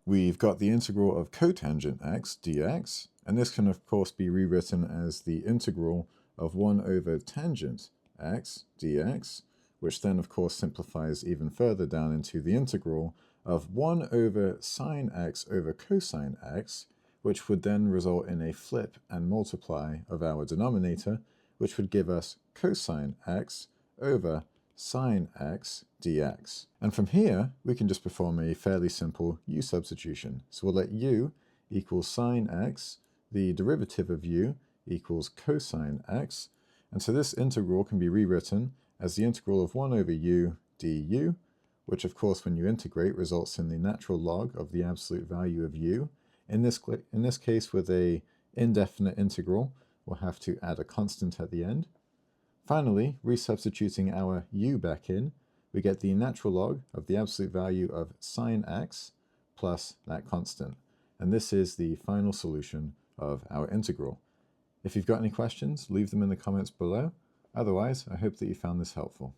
we've got the integral of cotangent x dx, and this can of course be rewritten as the integral of 1 over tangent x dx, which then of course simplifies even further down into the integral of 1 over sine x over cosine x, which would then result in a flip and multiply of our denominator, which would give us cosine x over sine x dx. And from here, we can just perform a fairly simple u substitution. So we'll let u equals sine x, the derivative of u equals cosine x, and so this integral can be rewritten as the integral of 1 over u du, which of course when you integrate results in the natural log of the absolute value of u. In this case, with a indefinite integral, we'll have to add a constant at the end. Finally, resubstituting our u back in, we get the natural log of the absolute value of sine x plus that constant. And this is the final solution of our integral. If you've got any questions, leave them in the comments below. Otherwise, I hope that you found this helpful.